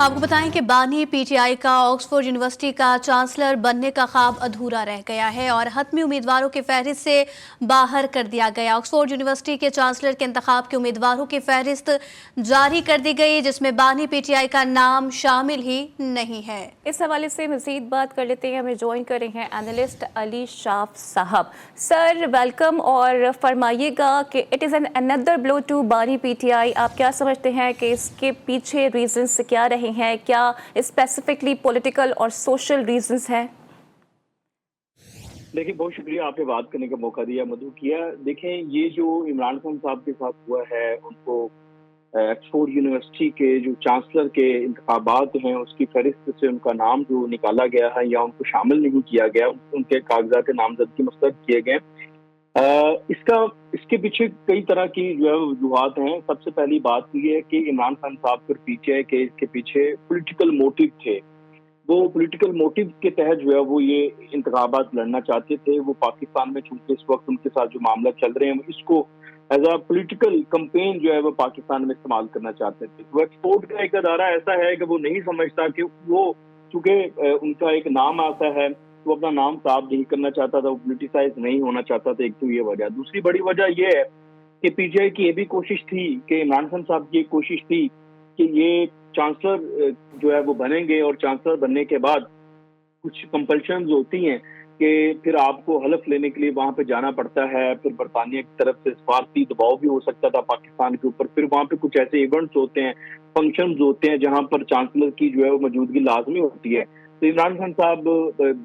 آپ کو بتائیں کہ بانی پی ٹی آئی کا آکسفورڈ یونیورسٹی کا چانسلر بننے کا خواب ادھورا رہ گیا ہے اور حتمی امیدواروں کی فہرست سے باہر کر دیا گیا۔ آکسفورڈ یونیورسٹی کے چانسلر کے انتخاب کے امیدواروں کی فہرست جاری کر دی گئی، جس میں بانی پی ٹی آئی کا نام شامل ہی نہیں ہے۔ اس حوالے سے مزید بات کر لیتے ہیں، ہمیں جوائن کر رہے ہیں اینالسٹ علی شاف صاحب۔ سر ویلکم، اور فرمائیے گا کہ it is an another blow to بانی پی ٹی آئی۔ آپ کیا سمجھتے ہیں کہ اس کے پیچھے ریزنز کیا رہے ہیں؟ کیا اسپیسیفکلی پولیٹیکل اور سوشل ریزنز ہیں؟ دیکھیں، بہت شکریہ آپ نے بات کرنے کا موقع دیا، مدعو کیا۔ دیکھیں، یہ جو عمران خان صاحب کے ساتھ ہوا ہے، ان کو آکسفورڈ یونیورسٹی کے جو چانسلر کے انتخابات ہیں اس کی فہرست سے ان کا نام جو نکالا گیا ہے یا ان کو شامل نہیں کیا گیا، ان کے کاغذات نامزدگی مسترد کیے گئے، اس کے پیچھے کئی طرح کی جو ہے وجوہات ہیں۔ سب سے پہلی بات یہ ہے کہ عمران خان صاحب کے پیچھے کہ اس کے پیچھے پولیٹیکل موٹیو تھے۔ وہ پولیٹیکل موٹیو کے تحت جو ہے وہ یہ انتخابات لڑنا چاہتے تھے۔ وہ پاکستان میں چونکہ اس وقت ان کے ساتھ جو معاملہ چل رہے ہیں اس کو ایز اے پولیٹیکل کمپین جو ہے وہ پاکستان میں استعمال کرنا چاہتے تھے۔ وہ ایکسپورٹ کا ایک ادارہ ایسا ہے کہ وہ نہیں سمجھتا کہ وہ چونکہ ان کا ایک نام آتا ہے، وہ اپنا نام صاف نہیں کرنا چاہتا تھا، وہ پولیٹیسائز نہیں ہونا چاہتا تھا۔ ایک تو یہ وجہ، دوسری بڑی وجہ یہ ہے کہ پی ٹی آئی کی یہ بھی کوشش تھی کہ عمران خان صاحب کی ایک کوشش تھی کہ یہ چانسلر جو ہے وہ بنیں گے اور چانسلر بننے کے بعد کچھ کمپلشنز ہوتی ہیں کہ پھر آپ کو حلف لینے کے لیے وہاں پہ جانا پڑتا ہے، پھر برطانیہ کی طرف سے سفارتی دباؤ بھی ہو سکتا تھا پاکستان کے اوپر، پھر وہاں پہ کچھ ایسے ایونٹس ہوتے ہیں، فنکشنز ہوتے ہیں جہاں پر چانسلر کی جو ہے وہ موجودگی لازمی ہوتی ہے۔ تو عمران خان صاحب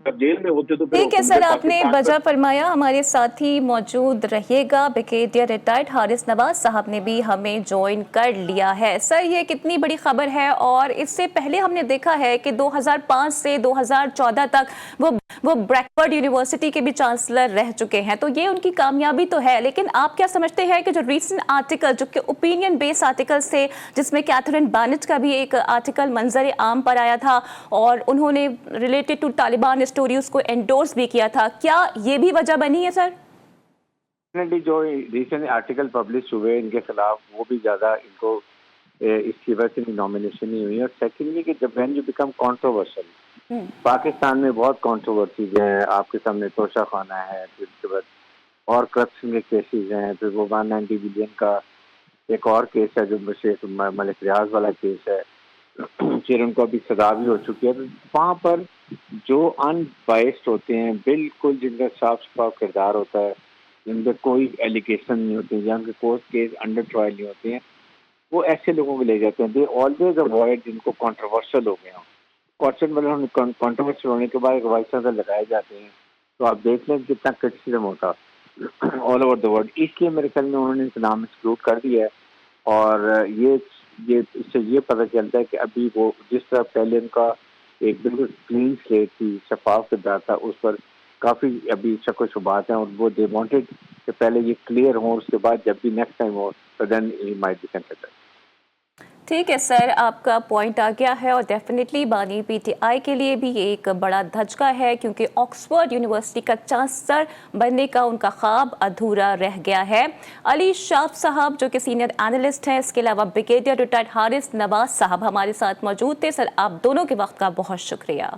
جب جیل میں ہوتے تو پھر ٹھیک ہے سر، آپ نے بجا فرمایا۔ ہمارے ساتھی موجود رہیے گا، بریگیڈیئر ریٹائرڈ حارث نواز صاحب نے بھی ہمیں جوائن کر لیا ہے۔ سر، یہ کتنی بڑی خبر ہے، اور اس سے پہلے ہم نے دیکھا ہے کہ 2005 سے 2014 تک وہ بریکفورڈ یونیورسٹی کے بھی چانسلر رہ چکے ہیں، تو یہ ان کی کامیابی تو ہے۔ لیکن آپ کیا سمجھتے ہیں کہ جو ریسنٹ آرٹیکل، جو کہ اوپینین بیس آرٹیکل سے، جس میں کیتھرین بانٹ کا بھی ایک آرٹیکل منظر عام پر آیا تھا اور انہوں نے ریلیٹڈ ٹو طالبان اسٹوری اس کو انڈورس بھی کیا تھا، کیا یہ بھی وجہ بنی ہے سر؟ جو ریسنٹ آرٹیکل پبلش ہوئے ان کے خلاف، وہ بھی زیادہ ان کو اس کی وجہ سے نامینیشن نہیں ہوئی۔ اور سیکنڈلی کہ جب when you become controversial, Pakistan میں بہت کنٹروورسیز ہیں، آپ کے سامنے توشہ خانہ ہے، پھر اس کے بعد اور کرپشن کے کیسز ہیں، پھر وہ 190 بلین کا ایک اور کیس ہے جو شیخ ملک ریاض والا کیس ہے، پھر ان کو ابھی سزا بھی ہو چکی ہے۔ تو وہاں پر جو ان بائسڈ ہوتے ہیں، بالکل جن کا صاف شفاف کردار ہوتا ہے، جن پہ کوئی ایلیگیشن نہیں ہوتے، جن کے کورٹ کیس انڈر ٹرائل نہیں ہوتے ہیں، وہ ایسے لوگوں کو لے جاتے ہیں۔ دے آلویز اوائڈ جن کو کنٹروورشل ہو گئے ہوں۔ کنٹروورشل ہونے کے بعد وائسوں سے لگائے جاتے ہیں، تو آپ دیکھ لیں کتنا کرٹیسزم ہوتا آل اوور دا ورلڈ۔ اس لیے میرے خیال میں انہوں نے اس نام ایکسکلوڈ کر دیا ہے۔ اور اس سے یہ پتہ چلتا ہے کہ ابھی وہ جس طرح پہلے ان کا ایک بالکل کلین سلیٹ تھی، شفاف کردار تھا، اس پر کافی ابھی شک و شبہات ہیں، اور وہ دے وانٹڈ کہ پہلے یہ کلیئر ہو، اس کے بعد جب بھی نیکسٹ ٹائم ہو تو دین ہی مائٹ بی کنسیڈرڈ۔ ٹھیک ہے سر، آپ کا پوائنٹ آ گیا ہے، اور ڈیفینیٹلی بانی پی ٹی آئی کے لیے بھی یہ ایک بڑا دھچکا ہے، کیونکہ آکسفورڈ یونیورسٹی کا چانسلر بننے کا ان کا خواب ادھورا رہ گیا ہے۔ علی شاف صاحب جو کہ سینئر اینالسٹ ہیں، اس کے علاوہ بریگیڈیئر ریٹائرڈ حارث نواز صاحب ہمارے ساتھ موجود تھے۔ سر، آپ دونوں کے وقت کا بہت شکریہ۔